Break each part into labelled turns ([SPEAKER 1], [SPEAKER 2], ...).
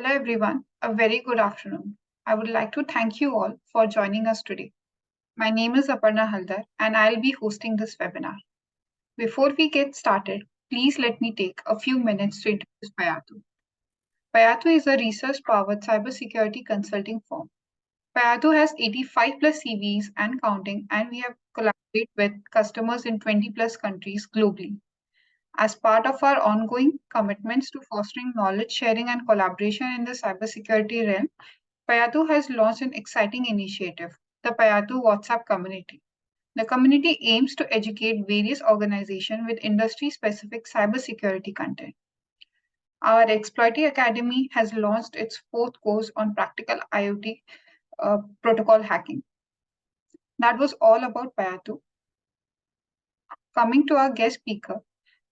[SPEAKER 1] Hello everyone, a very good afternoon. I would like to thank you all for joining us today. My name is Aparna Haldar and I'll be hosting this webinar. Before we get started, please let me take a few minutes to introduce Payatu. Payatu is a research-powered cybersecurity consulting firm. Payatu has 85 plus CVs and counting, and we have collaborated with customers in 20 plus countries globally. As part of our ongoing commitments to fostering knowledge sharing and collaboration in the cybersecurity realm, Payatu has launched an exciting initiative, the Payatu WhatsApp community. The community aims to educate various organizations with industry-specific cybersecurity content. Our Exploity Academy has launched its fourth course on practical IoT protocol hacking. That was all about Payatu. Coming to our guest speaker,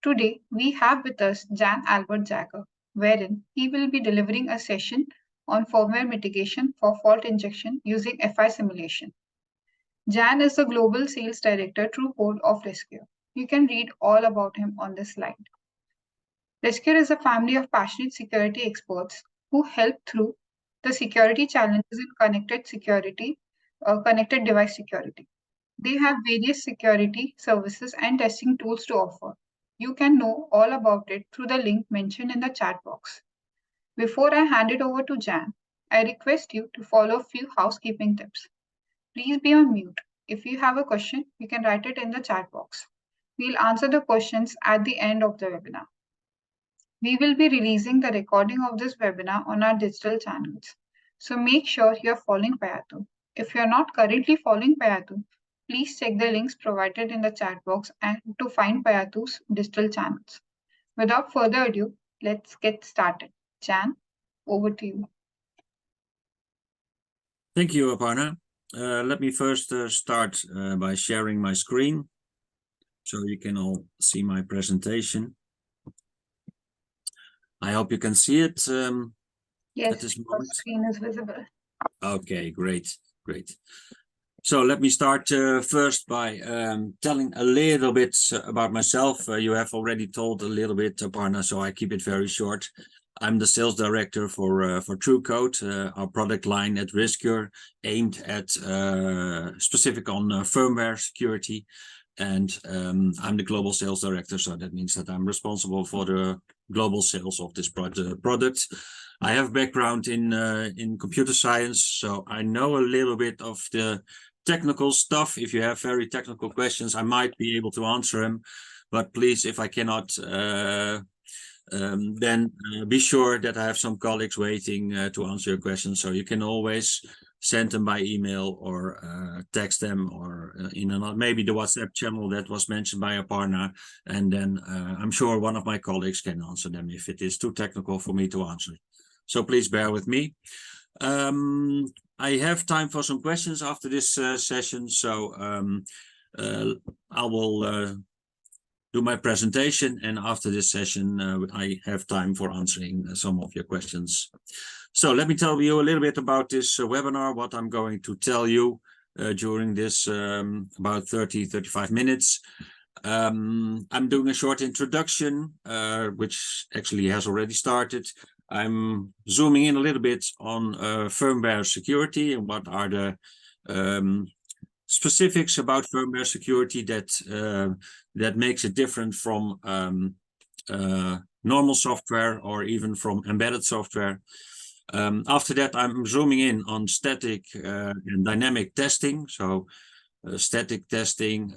[SPEAKER 1] today we have with us Jan Albert Jagger, wherein he will be delivering a session on firmware mitigation for fault injection using FI simulation. Jan is the Global Sales Director, TrueCode of Riscure. You can read all about him on this slide. Riscure is a family of passionate security experts who help through the security challenges in connected device security. They have various security services and testing tools to offer. You can know all about it through the link mentioned in the chat box. Before I hand it over to Jan, I request you to follow a few housekeeping tips. Please be on mute. If you have a question, you can write it in the chat box. We'll answer the questions at the end of the webinar. We will be releasing the recording of this webinar on our digital channels. So make sure you're following Payatu. If you're not currently following Payatu, please check the links provided in the chat box and to find Payatu's digital channels. Without further ado, let's get started. Jan, over to you.
[SPEAKER 2] Thank you, Aparna. Let me first start by sharing my screen so you can all see my presentation. I hope you can see it.
[SPEAKER 1] Yes,
[SPEAKER 2] at this
[SPEAKER 1] the
[SPEAKER 2] moment.
[SPEAKER 1] screen is visible.
[SPEAKER 2] Okay, great. So let me start first by telling a little bit about myself. You have already told a little bit, Aparna, so I keep it very short. I'm the sales director for TrueCode, our product line at Riscure, aimed at specific on firmware security. And I'm the global sales director, so that means that I'm responsible for the global sales of this product. I have background in computer science, so I know a little bit of the technical stuff. If you have very technical questions, I might be able to answer them. But please, if I cannot, then be sure that I have some colleagues waiting to answer your questions. So you can always send them by email or text them or maybe the WhatsApp channel that was mentioned by Aparna. And then I'm sure one of my colleagues can answer them if it is too technical for me to answer. So please bear with me. I have time for some questions after this session. So I will do my presentation, and after this session I have time for answering some of your questions. So let me tell you a little bit about this webinar, what I'm going to tell you during this about 30-35 minutes. I'm doing a short introduction, which actually has already started. I'm zooming in a little bit on firmware security and what are the specifics about firmware security that makes it different from normal software or even from embedded software. After that, I'm zooming in on static and dynamic testing. So static testing,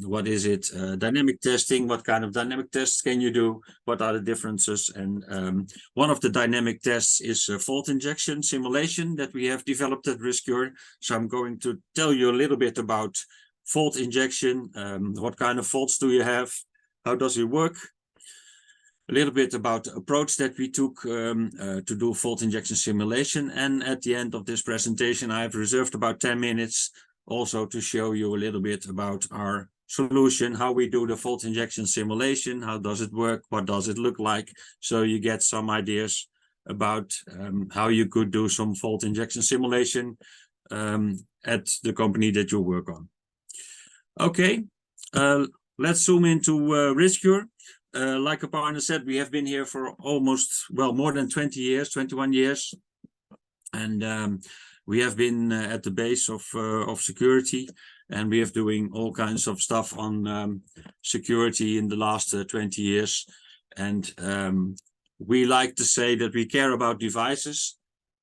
[SPEAKER 2] what is it? Dynamic testing, what kind of dynamic tests can you do? What are the differences? And one of the dynamic tests is fault injection simulation that we have developed at Riscure. So I'm going to tell you a little bit about fault injection. What kind of faults do you have? How does it work? A little bit about the approach that we took to do fault injection simulation. And at the end of this presentation, I have reserved about 10 minutes also to show you a little bit about our solution, how we do the fault injection simulation, how does it work, what does it look like, so you get some ideas about how you could do some fault injection simulation at the company that you work on. Okay, let's zoom into Riscure. like Aparna said, we have been here for almost, well, more than 20 years, 21 years. And we have been at the base of security, and we have doing all kinds of stuff on security in the last 20 years. And we like to say that we care about devices,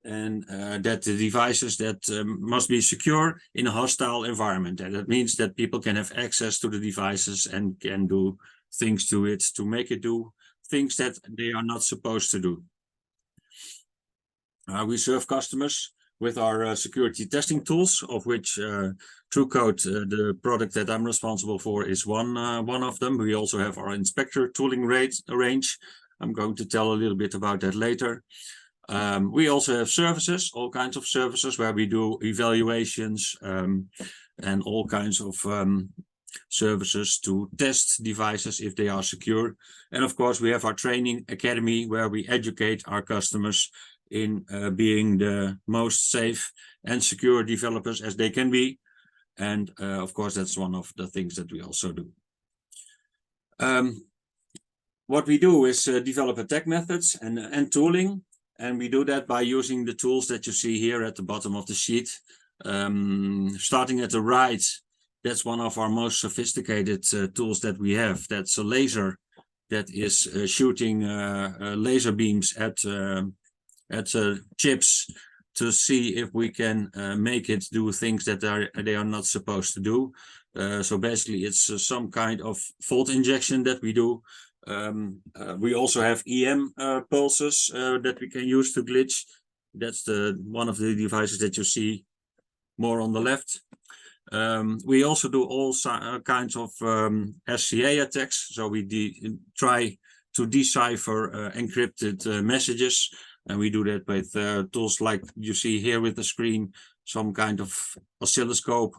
[SPEAKER 2] and that the devices that must be secure in a hostile environment. And that means that people can have access to the devices and can do things to it to make it do things that they are not supposed to do. We serve customers with our security testing tools, of which TrueCode, the product that I'm responsible for, is one of them. We also have our inspector tooling range. I'm going to tell a little bit about that later. We also have services, all kinds of services where we do evaluations and all kinds of services to test devices if they are secure. And of course, we have our training academy where we educate our customers in being the most safe and secure developers as they can be. And of course, that's one of the things that we also do. What we do is develop attack methods and tooling. And we do that by using the tools that you see here at the bottom of the sheet. Starting at the right, that's one of our most sophisticated tools that we have. That's a laser that is shooting laser beams at chips to see if we can make it do things that they are not supposed to do. So basically, it's some kind of fault injection that we do. We also have EM pulses that we can use to glitch. That's one of the devices that you see more on the left. We also do all kinds of SCA attacks. So we try to decipher encrypted messages. And we do that with tools like you see here with the screen, some kind of oscilloscope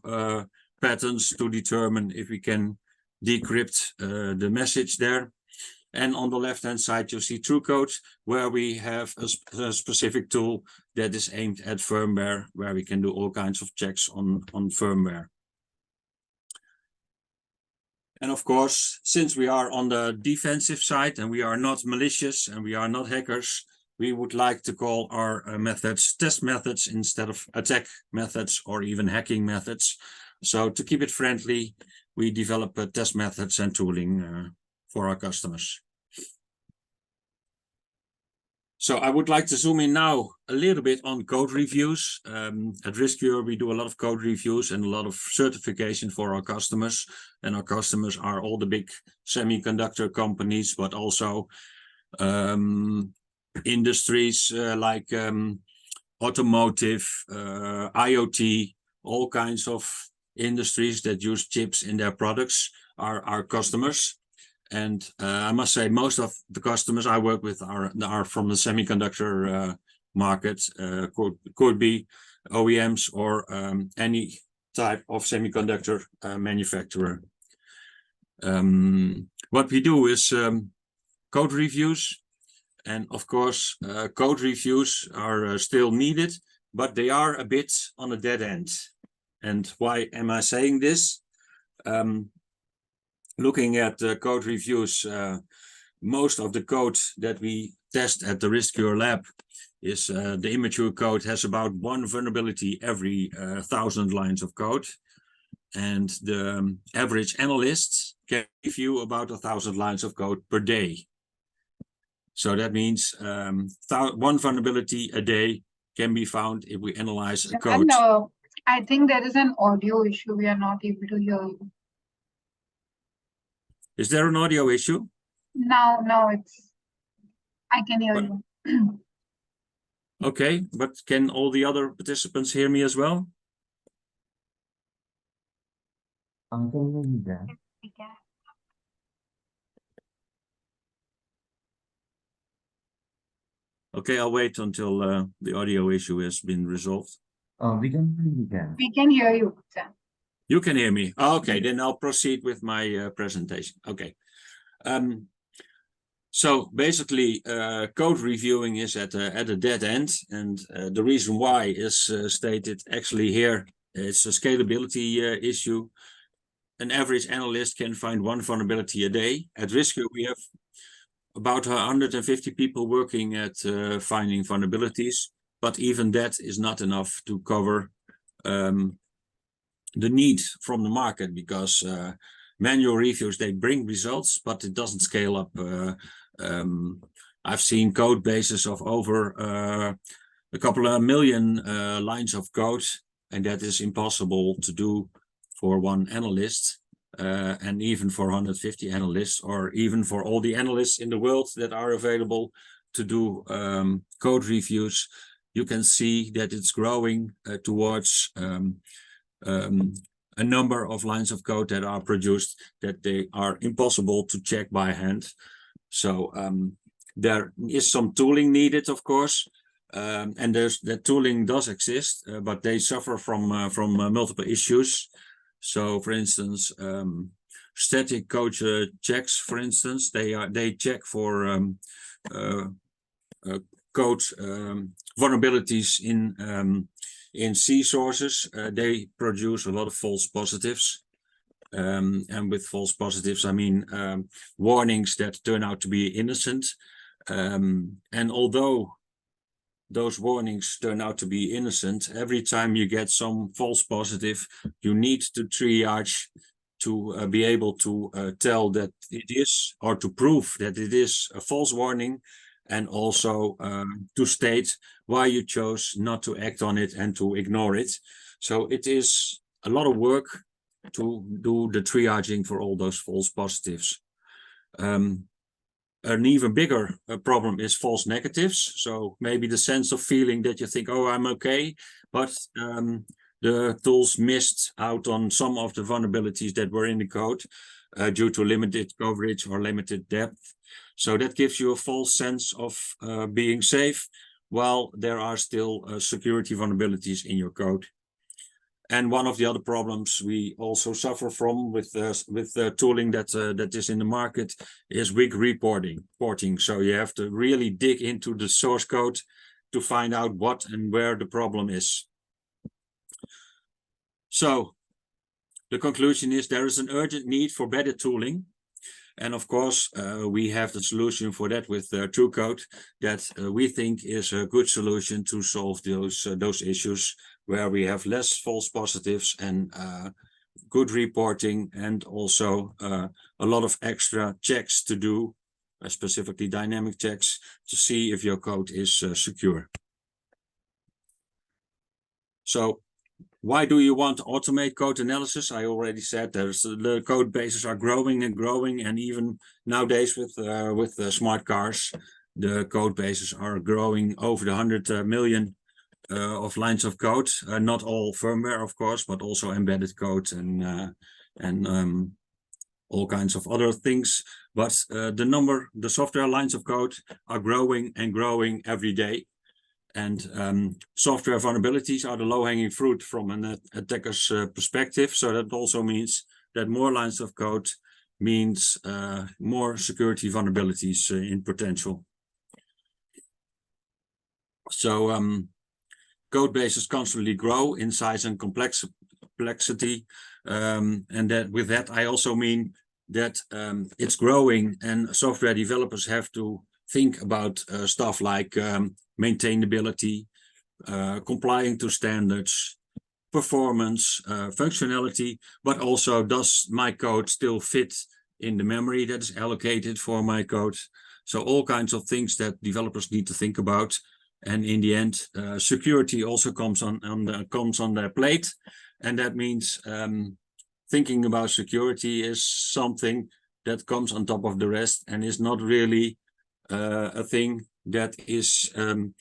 [SPEAKER 2] patterns to determine if we can decrypt the message there. And on the left-hand side, you see TrueCode, where we have a specific tool that is aimed at firmware, where we can do all kinds of checks on firmware. And of course, since we are on the defensive side and we are not malicious and we are not hackers, we would like to call our methods test methods instead of attack methods or even hacking methods. So to keep it friendly, we develop test methods and tooling for our customers. So I would like to zoom in now a little bit on code reviews. At Riscure, we do a lot of code reviews and a lot of certification for our customers. And our customers are all the big semiconductor companies, but also industries like automotive, IoT, all kinds of industries that use chips in their products are our customers. And I must say, most of the customers I work with are from the semiconductor market, could be OEMs or any type of semiconductor manufacturer. What we do is code reviews. And of course, code reviews are still needed, but they are a bit on a dead end. And why am I saying this? Looking at code reviews, most of the code that we test at the Riscure lab is the immature code has about one vulnerability every 1,000 lines of code. And the average analyst can review about 1,000 lines of code per day. So that means one vulnerability a day can be found if we analyze a code.
[SPEAKER 1] And I think there is an audio issue. We are not able to hear you.
[SPEAKER 2] Is there an audio issue?
[SPEAKER 1] No, I can hear you.
[SPEAKER 2] Okay, but can all the other participants hear me as well? Okay, I'll wait until the audio issue has been resolved.
[SPEAKER 3] We can.
[SPEAKER 1] We can hear you, Sam.
[SPEAKER 2] You can hear me. Okay, then I'll proceed with my presentation. Okay. So basically, code reviewing is at a dead end, and the reason why is stated actually here. It's a scalability issue. an average analyst can find one vulnerability a day. At Riscure, we have about 150 people working at finding vulnerabilities, but even that is not enough to cover the need from the market, because manual reviews, they bring results, but it doesn't scale up. I've seen code bases of over a couple of million lines of code, and that is impossible to do for one analyst, and even for 150 analysts, or even for all the analysts in the world that are available to do code reviews. You can see that it's growing towards a number of lines of code that are produced that they are impossible to check by hand. So there is some tooling needed, of course, and that tooling does exist, but they suffer from multiple issues. So, for instance, static code checks, for instance, they check for code vulnerabilities in C sources. They produce a lot of false positives. And with false positives, I mean warnings that turn out to be innocent. And although those warnings turn out to be innocent, every time you get some false positive, you need to triage to be able to tell that it is, or to prove that it is a false warning, and also to state why you chose not to act on it and to ignore it. So it is a lot of work to do the triaging for all those false positives. An even bigger problem is false negatives. So maybe the sense of feeling that you think, oh, I'm okay, but the tools missed out on some of the vulnerabilities that were in the code due to limited coverage or limited depth. So that gives you a false sense of being safe, while there are still security vulnerabilities in your code. And one of the other problems we also suffer from with the tooling that is in the market is weak reporting. So you have to really dig into the source code to find out what and where the problem is. So the conclusion is there is an urgent need for better tooling. And of course, we have the solution for that with TrueCode that we think is a good solution to solve those issues, where we have less false positives and good reporting, and also a lot of extra checks to do, specifically dynamic checks, to see if your code is secure. So why do you want to automate code analysis? I already said the code bases are growing and growing, and even nowadays with smart cars, the code bases are growing over the 100 million of lines of code. Not all firmware, of course, but also embedded code and all kinds of other things. But the software lines of code are growing and growing every day. And software vulnerabilities are the low-hanging fruit from an attacker's perspective. So that also means that more lines of code means more security vulnerabilities in potential. So code bases constantly grow in size and complexity. And that with that, I also mean that it's growing, and software developers have to think about stuff like maintainability, complying to standards, performance, functionality, but also, does my code still fit in the memory that is allocated for my code? So all kinds of things that developers need to think about. And in the end, security also comes on their plate. And that means thinking about security is something that comes on top of the rest, and is not really a thing that is on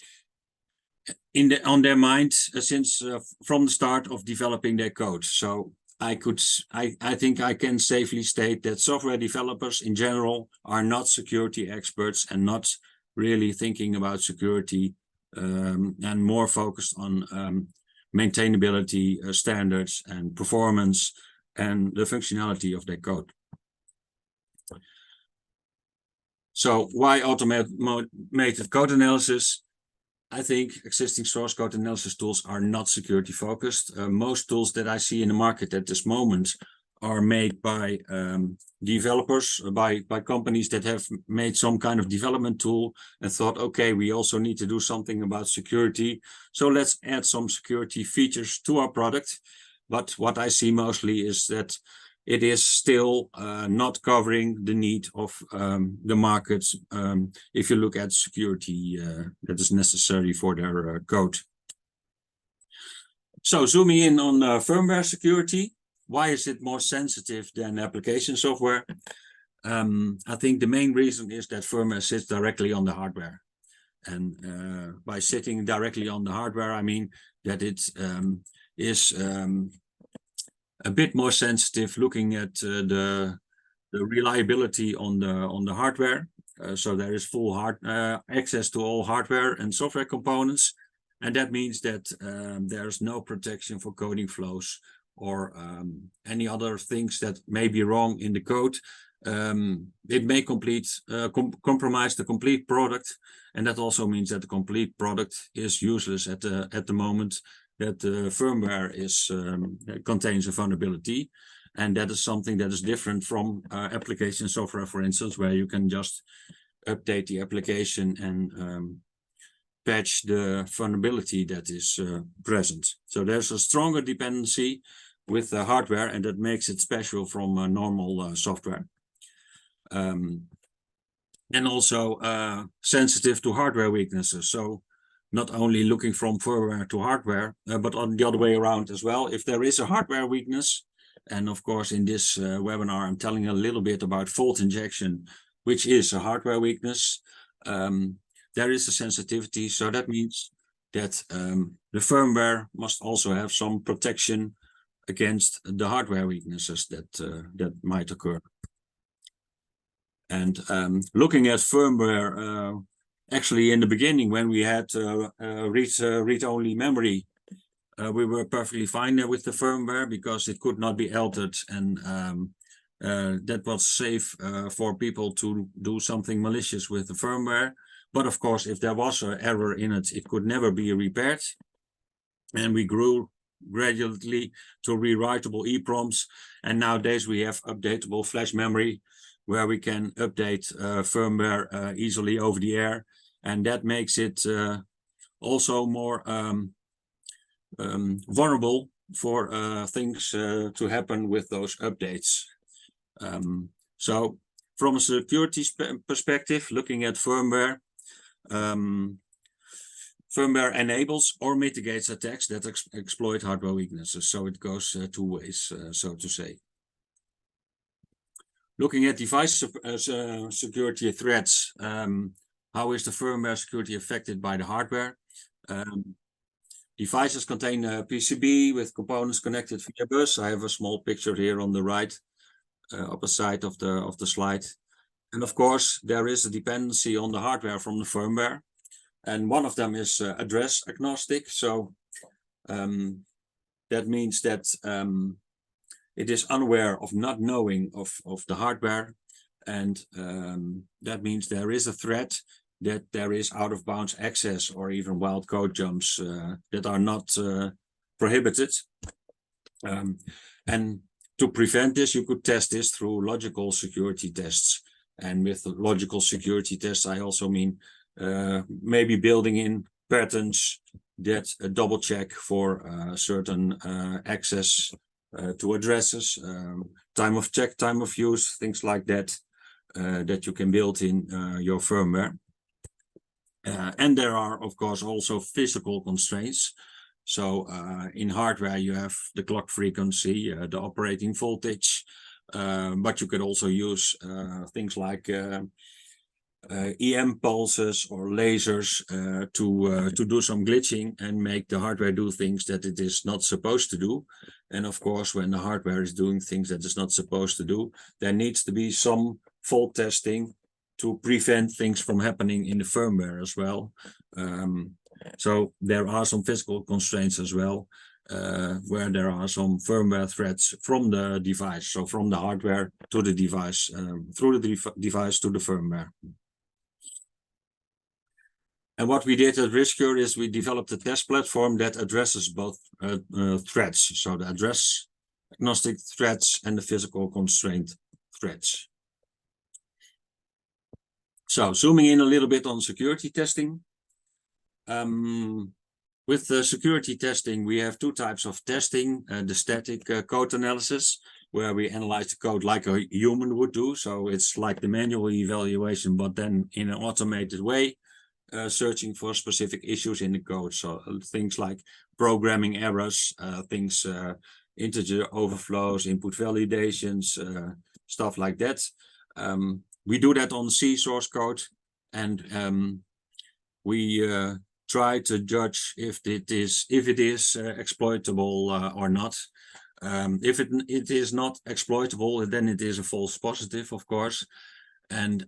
[SPEAKER 2] their mind since from the start of developing their code. So I think I can safely state that software developers in general are not security experts, and not really thinking about security, and more focused on maintainability standards and performance and the functionality of their code. So why automated code analysis? I think existing source code analysis tools are not security focused. Most tools that I see in the market at this moment are made by developers, by companies that have made some kind of development tool and thought, okay, we also need to do something about security. So let's add some security features to our product. But what I see mostly is that it is still not covering the need of the markets if you look at security that is necessary for their code. So zooming in on firmware security, why is it more sensitive than application software? I think the main reason is that firmware sits directly on the hardware. And by sitting directly on the hardware, I mean that it is a bit more sensitive looking at the reliability on the hardware. So there is full access to all hardware and software components. And that means that there's no protection for coding flows or any other things that may be wrong in the code. It may compromise the complete product. And that also means that the complete product is useless at the moment that the firmware contains a vulnerability. And that is something that is different from application software, for instance, where you can just update the application and patch the vulnerability that is present. So there's a stronger dependency with the hardware, and that makes it special from normal software. And also sensitive to hardware weaknesses. So not only looking from firmware to hardware, but on the other way around as well. If there is a hardware weakness, and of course in this webinar I'm telling a little bit about fault injection, which is a hardware weakness, there is a sensitivity. So that means that the firmware must also have some protection against the hardware weaknesses that might occur. And looking at firmware, actually in the beginning when we had read-only memory, we were perfectly fine with the firmware because it could not be altered, and that was safe for people to do something malicious with the firmware. But of course, if there was an error in it, it could never be repaired. And we grew gradually to rewritable EEPROMs. And nowadays we have updatable flash memory where we can update firmware easily over the air. And that makes it also more vulnerable for things to happen with those updates. So from a security perspective, looking at firmware, firmware enables or mitigates attacks that exploit hardware weaknesses. So it goes two ways, so to say. Looking at device security threats, how is the firmware security affected by the hardware? Devices contain a PCB with components connected via bus. I have a small picture here on the right, upper side of the slide. And of course, there is a dependency on the hardware from the firmware. And one of them is address agnostic. So that means that it is unaware of not knowing of the hardware. And that means there is a threat that there is out of bounds access or even wild code jumps that are not prohibited. And to prevent this, you could test this through logical security tests. And with logical security tests, I also mean maybe building in patterns that double check for certain access to addresses, time of check, time of use, things like that, that you can build in your firmware. And there are, of course, also physical constraints. So in hardware, you have the clock frequency, the operating voltage, but you could also use things like EM pulses or lasers to do some glitching and make the hardware do things that it is not supposed to do. And of course, when the hardware is doing things that it's not supposed to do, there needs to be some fault testing to prevent things from happening in the firmware as well. So there are some physical constraints as well, where there are some firmware threats from the device. So from the hardware to the device, through the device to the firmware. And what we did at Riscure is we developed a test platform that addresses both threats. So the address agnostic threats and the physical constraint threats. So zooming in a little bit on security testing. With the security testing, we have two types of testing. The static code analysis, where we analyze the code like a human would do. So it's like the manual evaluation, but then in an automated way, searching for specific issues in the code. So things like programming errors, integer overflows, input validations, stuff like that. We do that on C source code, and we try to judge if it is exploitable or not. If it is not exploitable, then it is a false positive, of course. And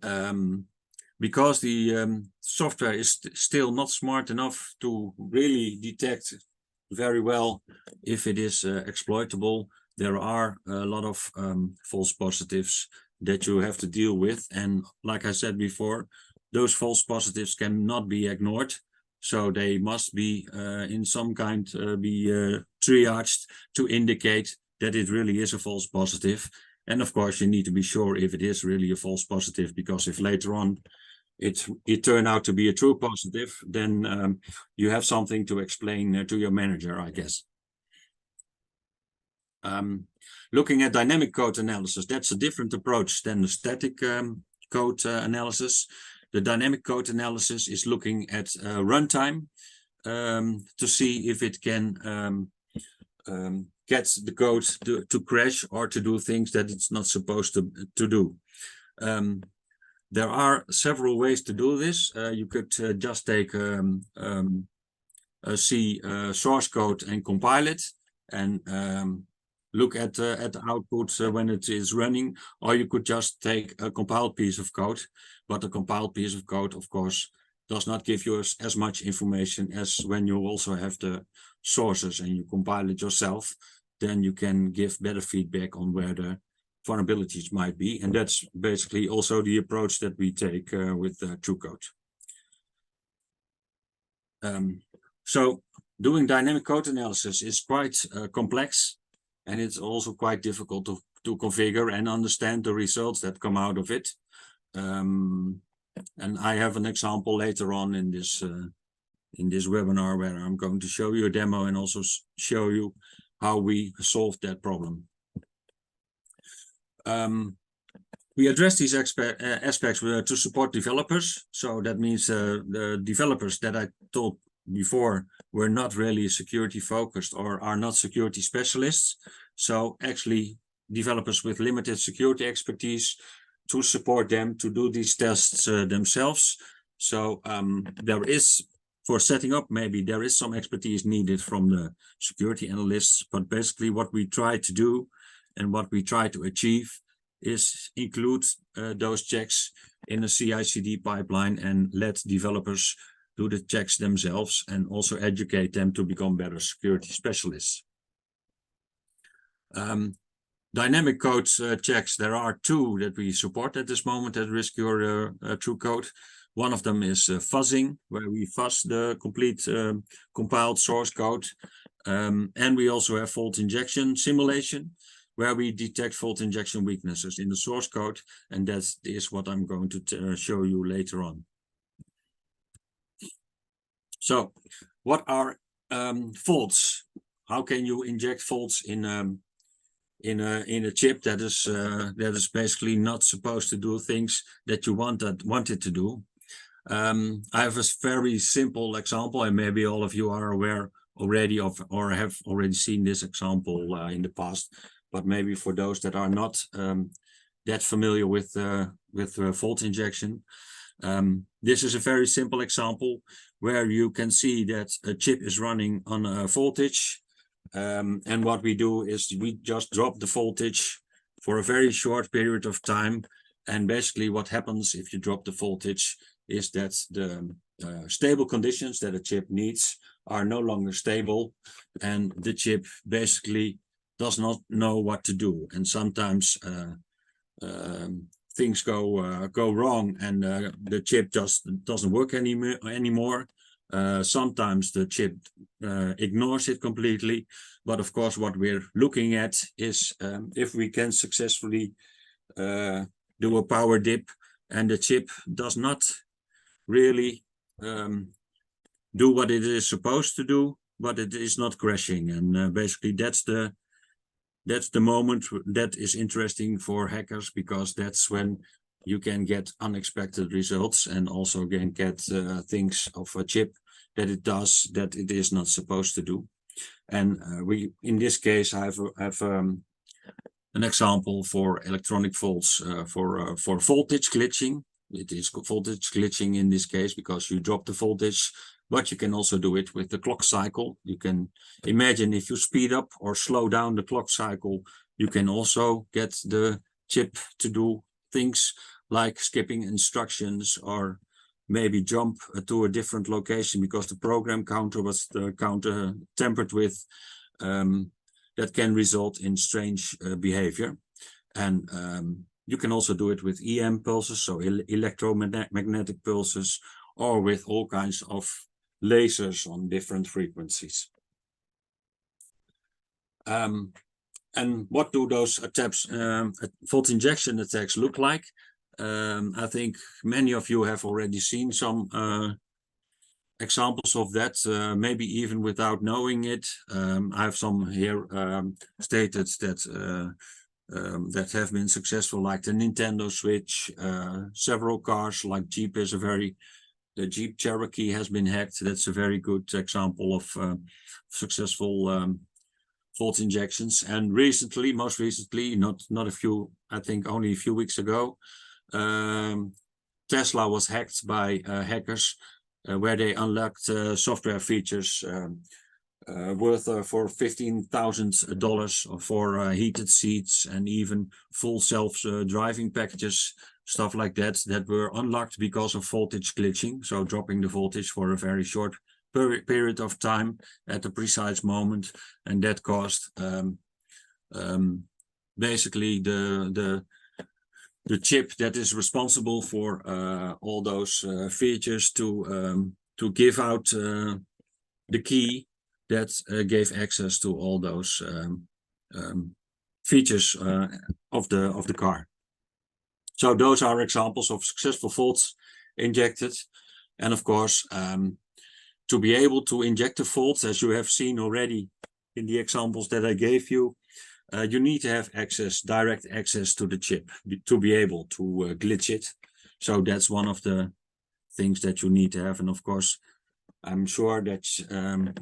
[SPEAKER 2] because the software is still not smart enough to really detect very well if it is exploitable, there are a lot of false positives that you have to deal with. And like I said before, those false positives cannot be ignored. So they must be in some kind be triaged to indicate that it really is a false positive. And of course, you need to be sure if it is really a false positive, because if later on it turned out to be a true positive, then you have something to explain to your manager, I guess. Looking at dynamic code analysis, that's a different approach than the static code analysis. The dynamic code analysis is looking at runtime to see if it can get the code to crash or to do things that it's not supposed to do. There are several ways to do this. You could just take a C source code and compile it and look at the output when it is running, or you could just take a compiled piece of code. But a compiled piece of code, of course, does not give you as much information as when you also have the sources and you compile it yourself. Then you can give better feedback on where the vulnerabilities might be. And that's basically also the approach that we take with TrueCode. So doing dynamic code analysis is quite complex, and it's also quite difficult to configure and understand the results that come out of it. And I have an example later on in this webinar where I'm going to show you a demo and also show you how we solved that problem. We address these aspects to support developers. So that means the developers that I told before were not really security focused or are not security specialists. So actually developers with limited security expertise, to support them to do these tests themselves. So there is, for setting up, maybe there is some expertise needed from the security analysts, but basically what we try to do and what we try to achieve is include those checks in a CI/CD pipeline and let developers do the checks themselves and also educate them to become better security specialists. Dynamic code checks, there are two that we support at this moment at Riscure TrueCode. One of them is fuzzing, where we fuzz the complete compiled source code. And we also have fault injection simulation, where we detect fault injection weaknesses in the source code. And that is what I'm going to show you later on. So what are faults? How can you inject faults in a chip that is basically not supposed to do things that you want it to do? I have a very simple example, and maybe all of you are aware already of or have already seen this example in the past. But maybe for those that are not that familiar with fault injection, this is a very simple example where you can see that a chip is running on a voltage. And what we do is we just drop the voltage for a very short period of time. And basically what happens if you drop the voltage is that the stable conditions that a chip needs are no longer stable. And the chip basically does not know what to do. And sometimes things go wrong and the chip just doesn't work anymore. Sometimes the chip ignores it completely, but of course what we're looking at is if we can successfully do a power dip and the chip does not really do what it is supposed to do, but it is not crashing. And basically that's the moment that is interesting for hackers, because that's when you can get unexpected results and also can get things of a chip that it does that it is not supposed to do. And we, in this case, I have an example for electronic faults for voltage glitching. It is voltage glitching in this case because you drop the voltage, but you can also do it with the clock cycle. You can imagine if you speed up or slow down the clock cycle, you can also get the chip to do things like skipping instructions or maybe jump to a different location because the program counter was counter tampered with. That can result in strange behavior. And you can also do it with EM pulses, so electromagnetic pulses, or with all kinds of lasers on different frequencies. And what do those attacks, fault injection attacks look like? I think many of you have already seen some examples of that, maybe even without knowing it. I have some here stated that that have been successful, like the Nintendo Switch, several cars, like Jeep is the Jeep Cherokee has been hacked. That's a very good example of successful fault injections. And recently, most recently, not a few, I think only a few weeks ago, Tesla was hacked by hackers where they unlocked software features worth for $15,000 for heated seats and even full self-driving packages, stuff like that, that were unlocked because of voltage glitching. So dropping the voltage for a very short period of time at a precise moment, and that caused basically the chip that is responsible for all those features to give out the key that gave access to all those features of the car. So those are examples of successful faults injected, and of course to be able to inject the faults, as you have seen already in the examples that I gave you, you need to have direct access to the chip to be able to glitch it. So that's one of the things that you need to have. And of course, I'm sure that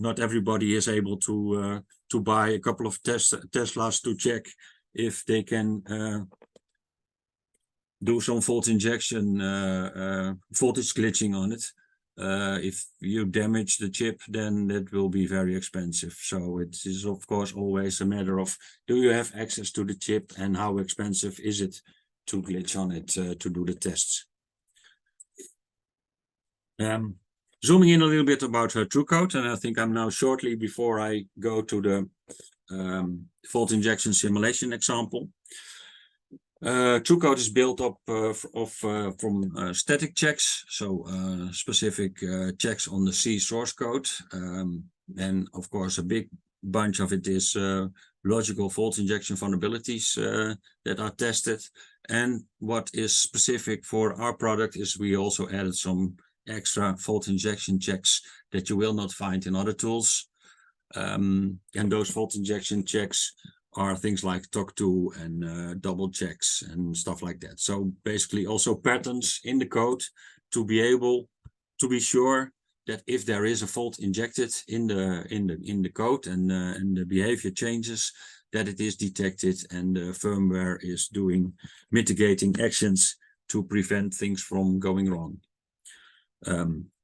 [SPEAKER 2] not everybody is able to buy a couple of Teslas to check if they can do some fault injection, voltage glitching on it. If you damage the chip, then that will be very expensive. So it is of course always a matter of, do you have access to the chip and how expensive is it to glitch on it to do the tests. Zooming in a little bit about TrueCode, and I think I'm now shortly before I go to the fault injection simulation example. TrueCode is built up from static checks, so specific checks on the C source code. And of course, a big bunch of it is logical fault injection vulnerabilities that are tested. And what is specific for our product is we also added some extra fault injection checks that you will not find in other tools. And those fault injection checks are things like talk-to and double checks and stuff like that. So basically also patterns in the code to be able to be sure that if there is a fault injected in the code and the behavior changes, that it is detected and the firmware is doing mitigating actions to prevent things from going wrong.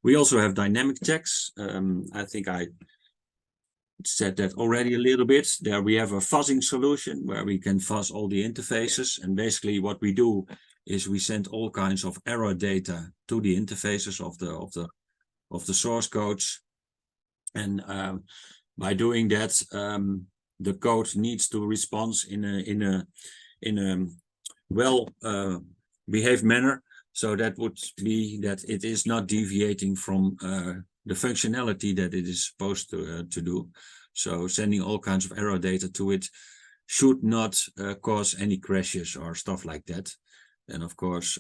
[SPEAKER 2] We also have dynamic checks. I think I said that already a little bit. There we have a fuzzing solution where we can fuzz all the interfaces, and basically what we do is we send all kinds of error data to the interfaces of the source codes, and by doing that the code needs to respond in a well behaved manner. So that would be that it is not deviating from the functionality that it is supposed to do. So sending all kinds of error data to it should not cause any crashes or stuff like that. And of course,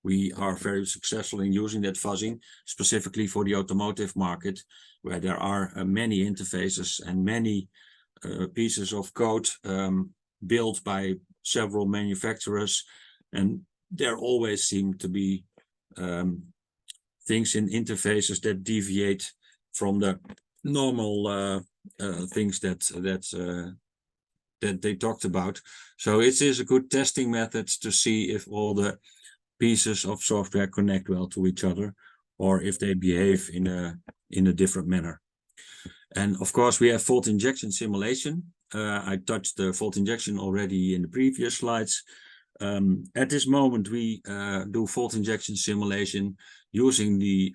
[SPEAKER 2] we are very successful in using that fuzzing, specifically for the automotive market, where there are many interfaces and many pieces of code built by several manufacturers, and there always seem to be things in interfaces that deviate from the normal things that they talked about. So it is a good testing method to see if all the pieces of software connect well to each other, or if they behave in a different manner. And of course, we have fault injection simulation. I touched the fault injection already in the previous slides. At this moment, we do fault injection simulation using the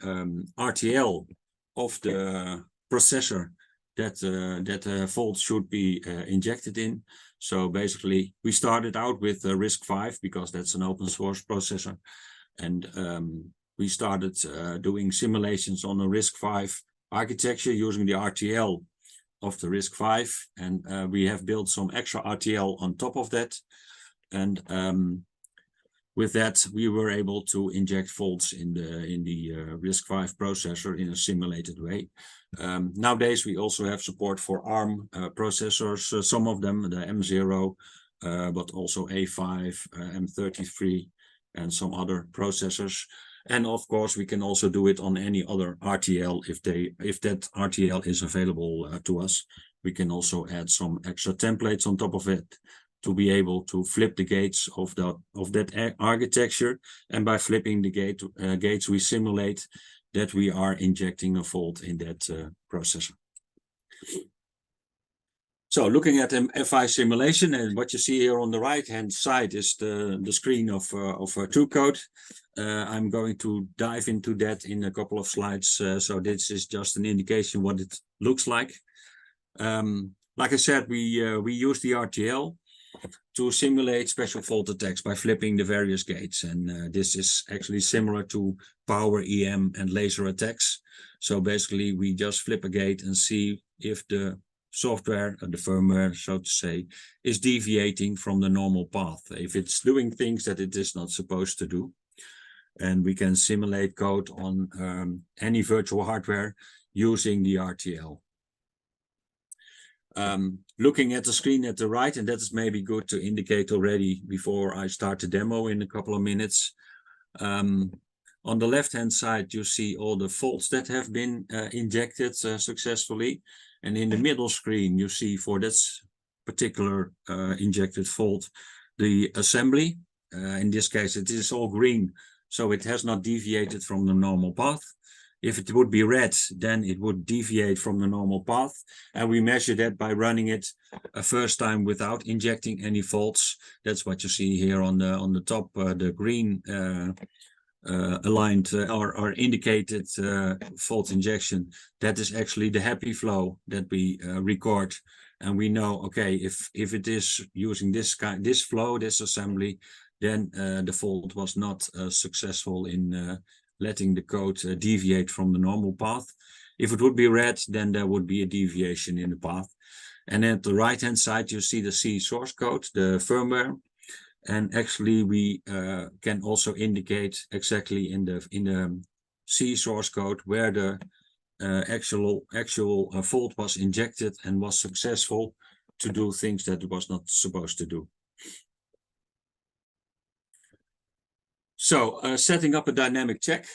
[SPEAKER 2] RTL of the processor that fault should be injected in. So basically, we started out with RISC-V because that's an open source processor. And we started doing simulations on a RISC-V architecture using the RTL of the RISC-V. And we have built some extra RTL on top of that. And with that, we were able to inject faults in the RISC-V processor in a simulated way. Nowadays, we also have support for ARM processors, some of them, the M0, but also A5, M33, and some other processors. And of course, we can also do it on any other RTL if that RTL is available to us. We can also add some extra templates on top of it to be able to flip the gates of that architecture. And by flipping the gates, we simulate that we are injecting a fault in that processor. So looking at an FI simulation, and what you see here on the right-hand side is the screen of TrueCode. I'm going to dive into that in a couple of slides. So this is just an indication what it looks like. Like I said, we use the RTL to simulate special fault attacks by flipping the various gates. And this is actually similar to power EM and laser attacks. So basically, we just flip a gate and see if the software, the firmware, so to say, is deviating from the normal path, if it's doing things that it is not supposed to do. And we can simulate code on any virtual hardware using the RTL. Looking at the screen at the right, and that is maybe good to indicate already before I start the demo in a couple of minutes. On the left-hand side, you see all the faults that have been injected successfully. And in the middle screen, you see for this particular injected fault, the assembly. In this case, it is all green, so it has not deviated from the normal path. If it would be red, then it would deviate from the normal path. And we measure that by running it a first time without injecting any faults. That's what you see here on the top, the green aligned or indicated fault injection. That is actually the happy flow that we record. And we know, okay, if it is using this flow, this assembly, then the fault was not successful in letting the code deviate from the normal path. If it would be red, then there would be a deviation in the path. And at the right-hand side, you see the C source code, the firmware. And actually, we can also indicate exactly in the C source code where the actual fault was injected and was successful to do things that it was not supposed to do. So setting up a dynamic check.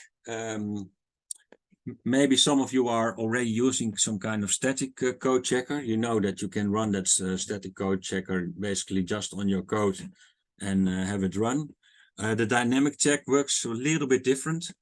[SPEAKER 2] Maybe some of you are already using some kind of static code checker. You know that you can run that static code checker basically just on your code and have it run. The dynamic check works a little bit different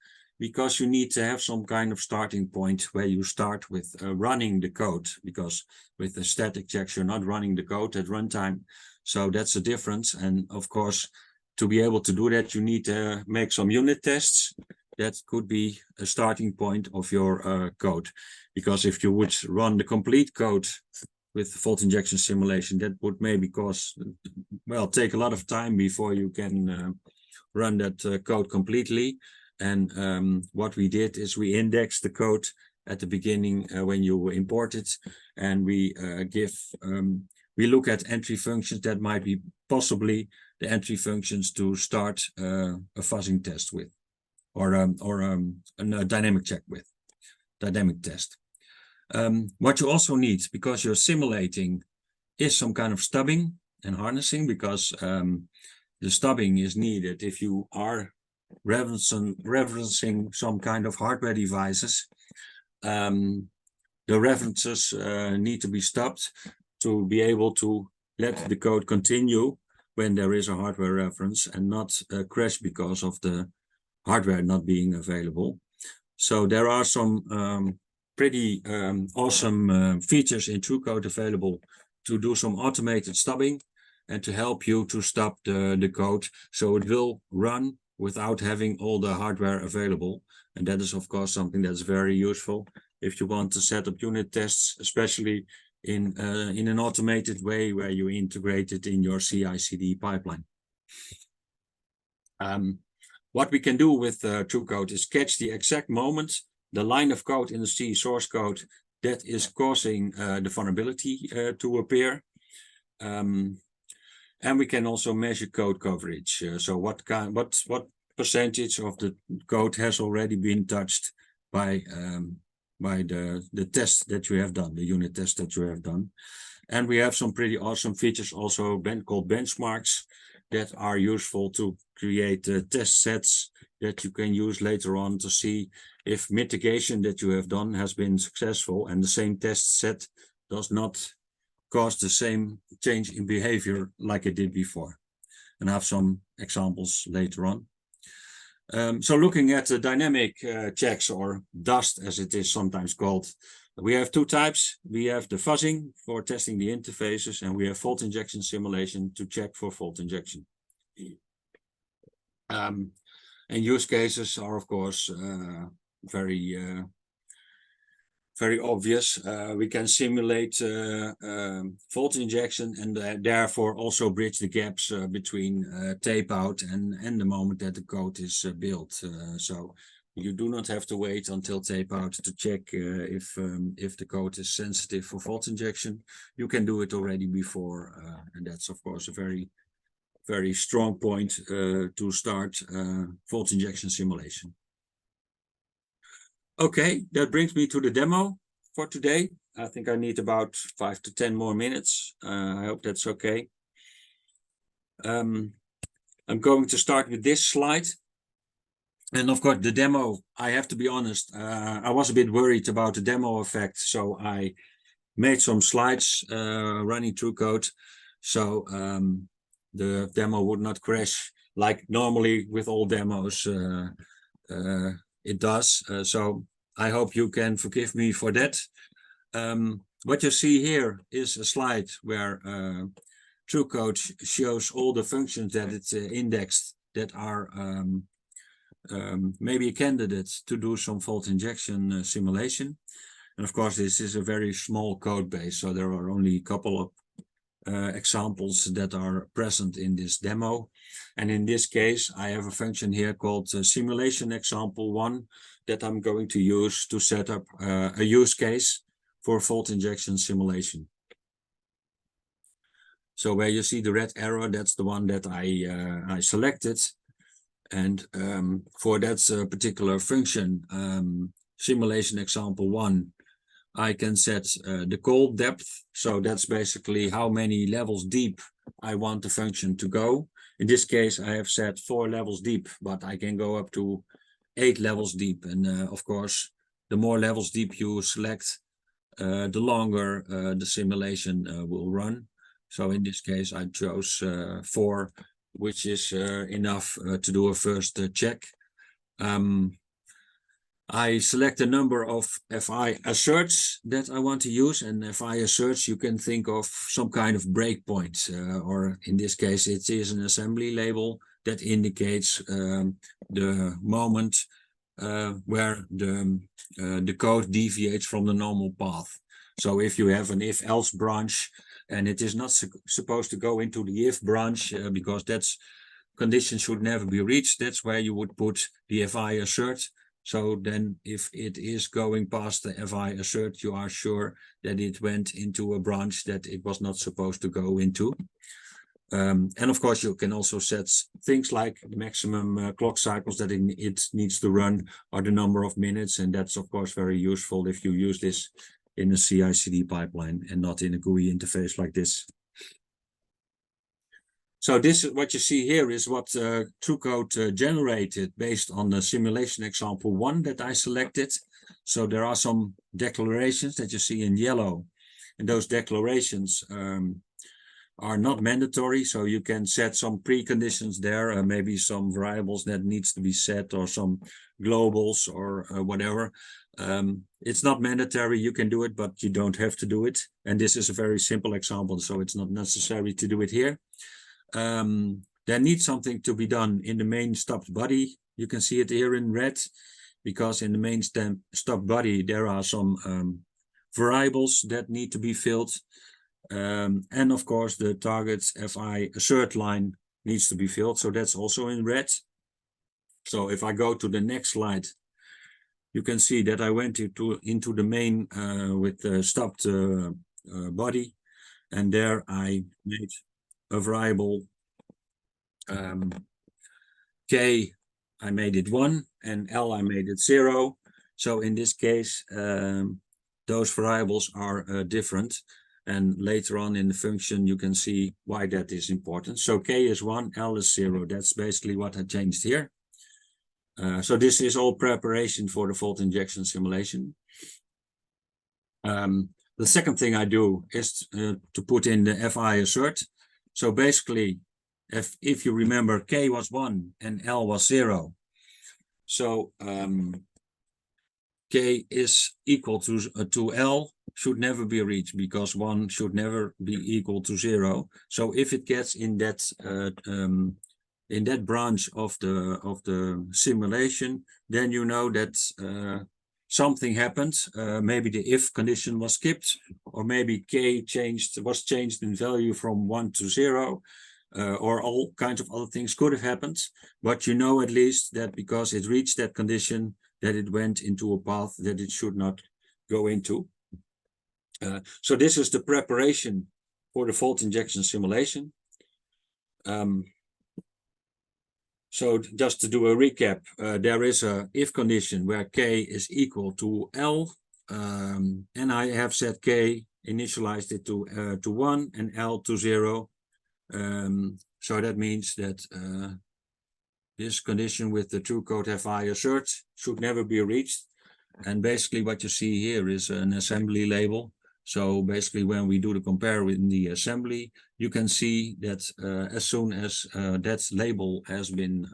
[SPEAKER 2] because you need to have some kind of starting point where you start with running the code, because with the static checks, you're not running the code at runtime. So that's a difference. And of course, to be able to do that, you need to make some unit tests. That could be a starting point of your code. Because if you would run the complete code with fault injection simulation, that would maybe take a lot of time before you can run that code completely. And what we did is we indexed the code at the beginning when you import it, and we look at entry functions that might be possibly the entry functions to start a fuzzing test with, or a dynamic check with, dynamic test. What you also need, because you're simulating, is some kind of stubbing and harnessing, because the stubbing is needed if you are referencing some kind of hardware devices. The references need to be stopped to be able to let the code continue when there is a hardware reference and not crash because of the hardware not being available. So there are some pretty awesome features in TrueCode available to do some automated stubbing and to help you to stop the code so it will run without having all the hardware available. And that is, of course, something that's very useful if you want to set up unit tests, especially in an automated way where you integrate it in your CI/CD pipeline. What we can do with TrueCode is catch the exact moment, the line of code in the C source code that is causing the vulnerability to appear. And we can also measure code coverage. So what percentage of the code has already been touched by the test that you have done, the unit test that you have done. And we have some pretty awesome features also called benchmarks that are useful to create test sets that you can use later on to see if mitigation that you have done has been successful and the same test set does not cause the same change in behavior like it did before. And I have some examples later on. So looking at the dynamic checks, or dust as it is sometimes called, we have two types. We have the fuzzing for testing the interfaces, and we have fault injection simulation to check for fault injection. And use cases are, of course, very obvious. We can simulate fault injection and therefore also bridge the gaps between tape out and the moment that the code is built. So you do not have to wait until tape out to check if the code is sensitive for fault injection. You can do it already before, and that's of course a very strong point to start fault injection simulation. Okay, that brings me to the demo for today. I think I need about 5 to 10 more minutes. I hope that's okay. I'm going to start with this slide. And of course, the demo, I have to be honest, I was a bit worried about the demo effect. So I made some slides running TrueCode. So the demo would not crash like normally with all demos. It does. So I hope you can forgive me for that. What you see here is a slide where TrueCode shows all the functions that it's indexed that are maybe a candidate to do some fault injection simulation. And of course, this is a very small code base, so there are only a couple of examples that are present in this demo. And in this case, I have a function here called simulation example 1 that I'm going to use to set up a use case for fault injection simulation. So where you see the red arrow, that's the one that I selected. And for that particular function, simulation example 1, I can set the call depth. So that's basically how many levels deep I want the function to go. In this case, I have set 4 levels deep, but I can go up to 8 levels deep. And of course, the more levels deep you select, the longer the simulation will run. So in this case, I chose 4, which is enough to do a first check. I select a number of FI asserts that I want to use, and FI asserts you can think of some kind of breakpoint, or in this case it is an assembly label that indicates the moment where the code deviates from the normal path. So if you have an if-else branch and it is not supposed to go into the if branch because that's condition should never be reached, that's where you would put the FI assert. So then if it is going past the FI assert, you are sure that it went into a branch that it was not supposed to go into. And of course, you can also set things like the maximum clock cycles that it needs to run, or the number of minutes. And that's, of course, very useful if you use this in a CI/CD pipeline and not in a GUI interface like this. So this is what you see here is what TrueCode generated based on the simulation example 1 that I selected. So there are some declarations that you see in yellow, and those declarations are not mandatory. So you can set some preconditions there, maybe some variables that needs to be set, or some globals, or whatever. It's not mandatory. You can do it, but you don't have to do it. And this is a very simple example, so it's not necessary to do it here. There needs something to be done in the main stopped body. You can see it here in red, because in the main stopped body there are some variables that need to be filled. And of course the target's FI assert line needs to be filled, so that's also in red. So if I go to the next slide, you can see that I went into the main with the stopped body, and there I made a variable K, I made it 1, and L I made it 0. So in this case, those variables are different. And later on in the function, you can see why that is important. So K is 1, L is 0. That's basically what I changed here. So this is all preparation for the fault injection simulation. The second thing I do is to put in the FI assert. So basically, if you remember, K was 1 and L was 0. So K is equal to L should never be reached, because 1 should never be equal to 0. So if it gets in that branch of the simulation, then you know that something happened. Maybe the if condition was skipped, or maybe K was changed in value from 1 to 0. Or all kinds of other things could have happened, but you know at least that because it reached that condition, that it went into a path that it should not go into. So this is the preparation for the fault injection simulation. So just to do a recap, there is a if condition where K is equal to L, and I have set K, initialized it to 1 and L to 0. So that means that this condition with the TrueCode FI assert should never be reached. And basically what you see here is an assembly label. So basically when we do the compare in the assembly, you can see that as soon as that label has been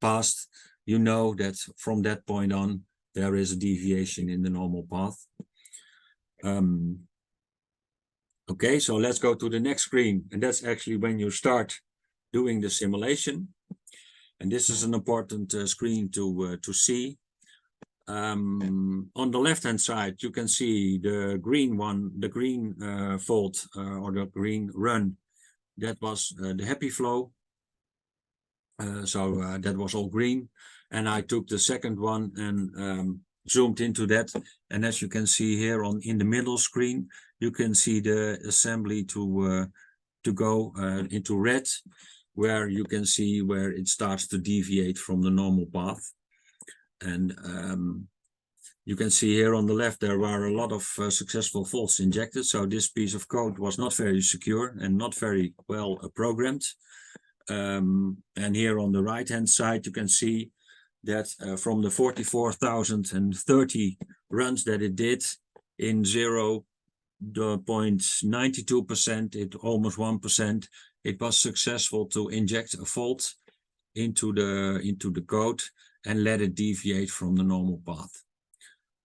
[SPEAKER 2] passed, you know that from that point on, there is a deviation in the normal path. Okay, so let's go to the next screen, and that's actually when you start doing the simulation. And this is an important screen to see. On the left-hand side, you can see the green one, the green fault or the green run. That was the happy flow. So that was all green. And I took the second one and zoomed into that. And as you can see here in the middle screen, you can see the assembly to go into red, where you can see where it starts to deviate from the normal path. And you can see here on the left, there are a lot of successful faults injected. So this piece of code was not very secure and not very well programmed. And here on the right-hand side, you can see that from the 44,030 runs that it did, in 0.92%, almost 1%, it was successful to inject a fault into the code and let it deviate from the normal path.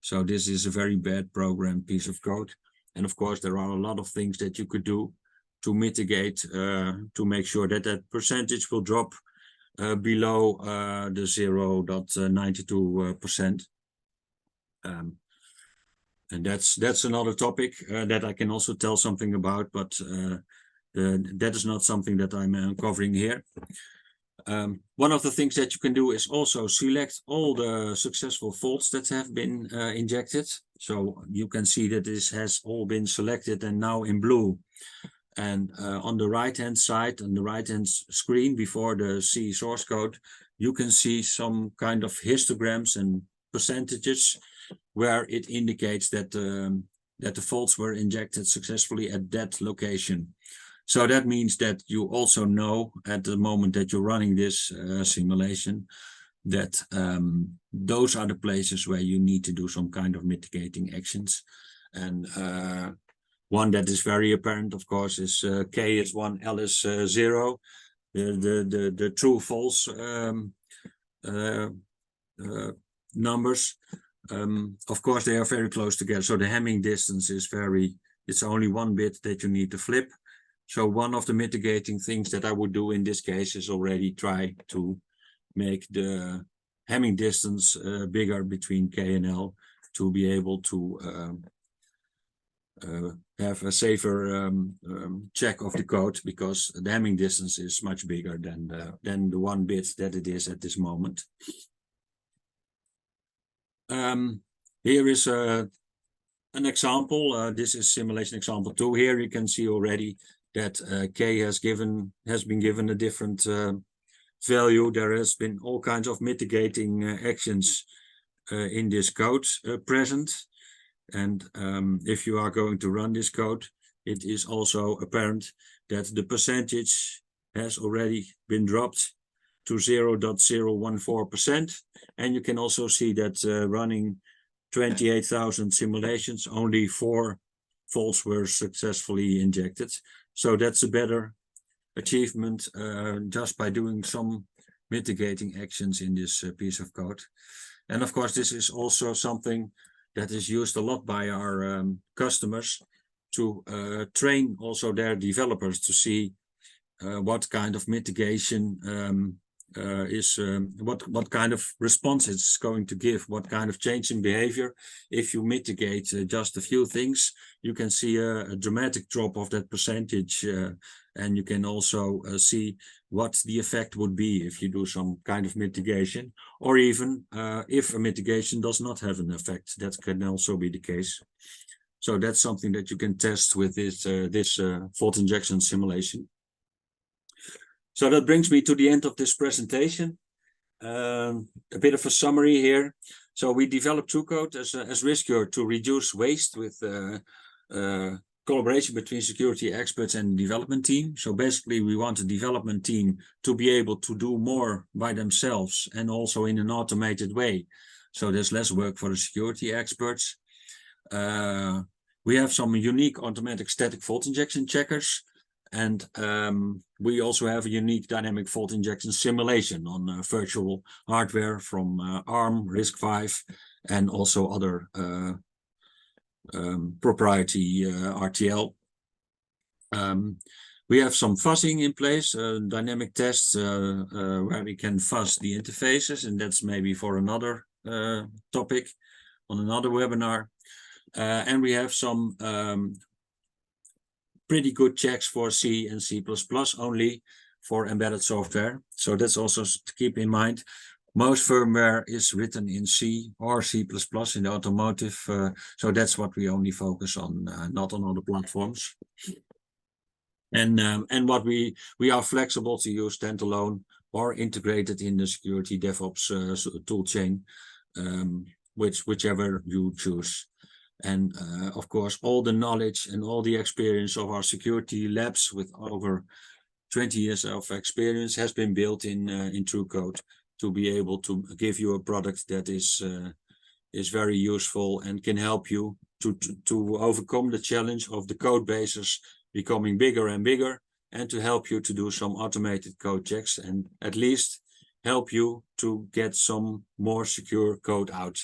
[SPEAKER 2] So this is a very bad programmed piece of code. And of course, there are a lot of things that you could do to mitigate, to make sure that that percentage will drop below the 0.92%. And that's another topic that I can also tell something about, but that is not something that I'm covering here. One of the things that you can do is also select all the successful faults that have been injected. So you can see that this has all been selected and now in blue. And on the right-hand side, on the right-hand screen before the C source code, you can see some kind of histograms and percentages where it indicates that the faults were injected successfully at that location. So that means that you also know at the moment that you're running this simulation that those are the places where you need to do some kind of mitigating actions. And one that is very apparent, of course, is K is 1, L is 0, the true false numbers. Of course, they are very close together. So the Hamming distance is it's only 1 bit that you need to flip. So one of the mitigating things that I would do in this case is already try to make the Hamming distance bigger between K and L to be able to have a safer check of the code, because the Hamming distance is much bigger than the 1 bit that it is at this moment. Here is an example. This is simulation example 2. Here you can see already that K has been given a different value. There has been all kinds of mitigating actions in this code present. And if you are going to run this code, it is also apparent that the percentage has already been dropped to 0.014%. And you can also see that running 28,000 simulations, only 4 faults were successfully injected. So that's a better achievement just by doing some mitigating actions in this piece of code. And of course, this is also something that is used a lot by our customers to train also their developers to see what kind of mitigation what kind of response it's going to give, what kind of change in behavior. If you mitigate just a few things, you can see a dramatic drop of that percentage, and you can also see what the effect would be if you do some kind of mitigation, or even if a mitigation does not have an effect. That can also be the case. So that's something that you can test with this fault injection simulation. So that brings me to the end of this presentation. A bit of a summary here. So we developed TrueCode as Riscure to reduce waste with collaboration between security experts and the development team. So basically, we want the development team to be able to do more by themselves and also in an automated way. So there's less work for the security experts. We have some unique automatic static fault injection checkers. And we also have a unique dynamic fault injection simulation on virtual hardware from ARM, RISC-V, and also other proprietary RTL. We have some fuzzing in place, dynamic tests where we can fuzz the interfaces, and that's maybe for another topic on another webinar. And we have some pretty good checks for C and C++ only for embedded software. So that's also to keep in mind. Most firmware is written in C or C++ in the automotive. So that's what we only focus on, not on other platforms. And what we are flexible to use standalone or integrated in the security DevOps toolchain, whichever you choose. And of course, all the knowledge and all the experience of our security labs with over 20 years of experience has been built in TrueCode to be able to give you a product that is very useful and can help you to overcome the challenge of the code bases becoming bigger and bigger, and to help you to do some automated code checks and at least help you to get some more secure code out.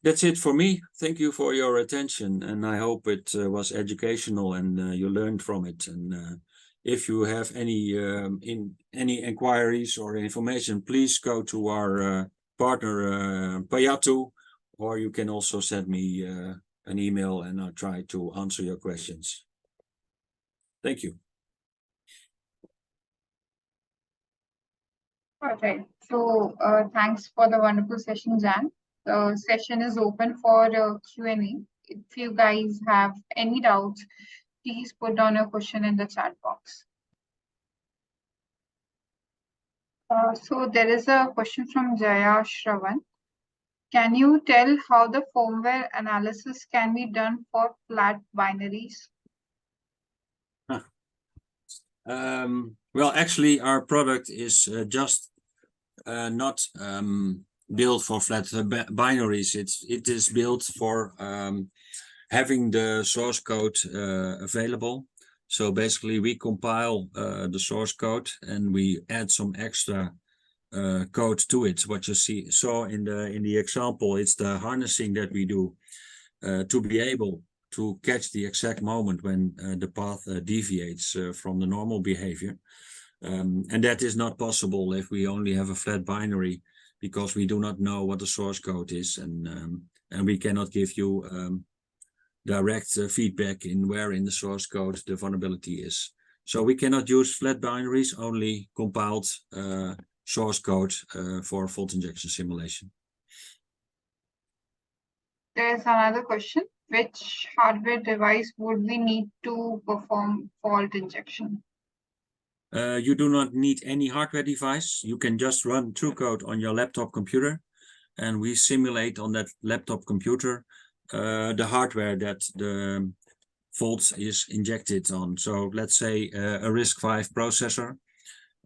[SPEAKER 2] That's it for me. Thank you for your attention, and I hope it was educational and you learned from it. And if you have any inquiries or information, please go to our partner Payatu, or you can also send me an email and I'll try to answer your questions. Thank you.
[SPEAKER 1] All right. So thanks for the wonderful session, Jan. The session is open for Q&A. If you guys have any doubts, please put down your question in the chat box. So there is a question from Jaya Shravan. Can you tell how the firmware analysis can be done for flat binaries?
[SPEAKER 2] Well, actually, our product is just not built for flat binaries. It is built for having the source code available. So basically, we compile the source code and we add some extra code to it. What you saw in the example, it's the harnessing that we do to be able to catch the exact moment when the path deviates from the normal behavior. And that is not possible if we only have a flat binary, because we do not know what the source code is, and we cannot give you direct feedback in where in the source code the vulnerability is. So we cannot use flat binaries, only compiled source code for fault injection simulation.
[SPEAKER 1] There's another question. Which hardware device would we need to perform fault injection?
[SPEAKER 2] You do not need any hardware device. You can just run TrueCode on your laptop computer, and we simulate on that laptop computer the hardware that the fault is injected on. So let's say a RISC-V processor.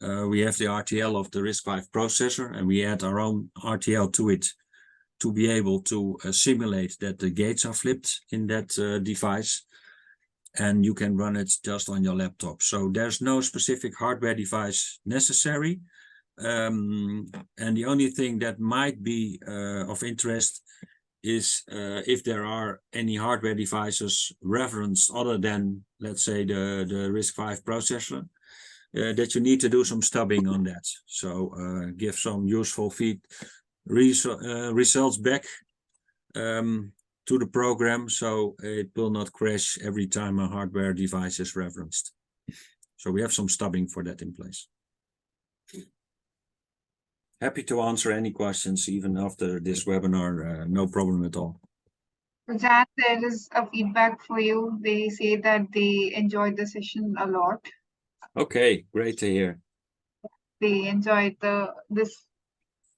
[SPEAKER 2] We have the RTL of the RISC-V processor, and we add our own RTL to it to be able to simulate that the gates are flipped in that device. And you can run it just on your laptop. So there's no specific hardware device necessary. And the only thing that might be of interest is if there are any hardware devices referenced other than, let's say, the RISC-V processor, that you need to do some stubbing on that. So give some useful results back to the program, so it will not crash every time a hardware device is referenced. So we have some stubbing for that in place. Happy to answer any questions even after this webinar, no problem at all.
[SPEAKER 1] Jan, there is a feedback for you. They say that they enjoyed the session a lot.
[SPEAKER 2] Okay, great to hear.
[SPEAKER 1] They enjoyed this.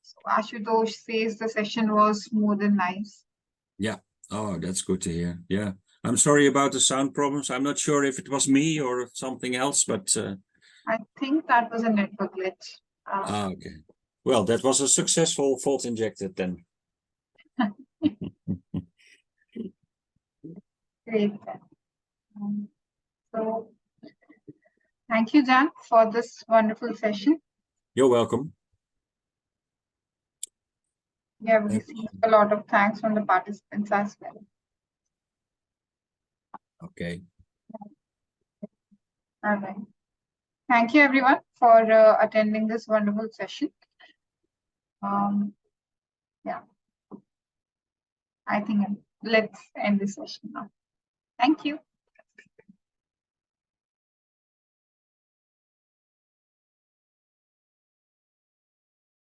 [SPEAKER 1] So Ashutosh says the session was more than nice.
[SPEAKER 2] Yeah. Oh, that's good to hear. Yeah. I'm sorry about the sound problems. I'm not sure if it was me or something else, but
[SPEAKER 1] I think that was a network glitch.
[SPEAKER 2] okay. Well, that was a successful fault injected then.
[SPEAKER 1] Great. So thank you, Jan, for this wonderful session.
[SPEAKER 2] You're welcome.
[SPEAKER 1] We have received a lot of thanks from the participants as well.
[SPEAKER 2] Okay.
[SPEAKER 1] All right. Thank you, everyone, for attending this wonderful session. Yeah, I think let's end this session now. Thank you.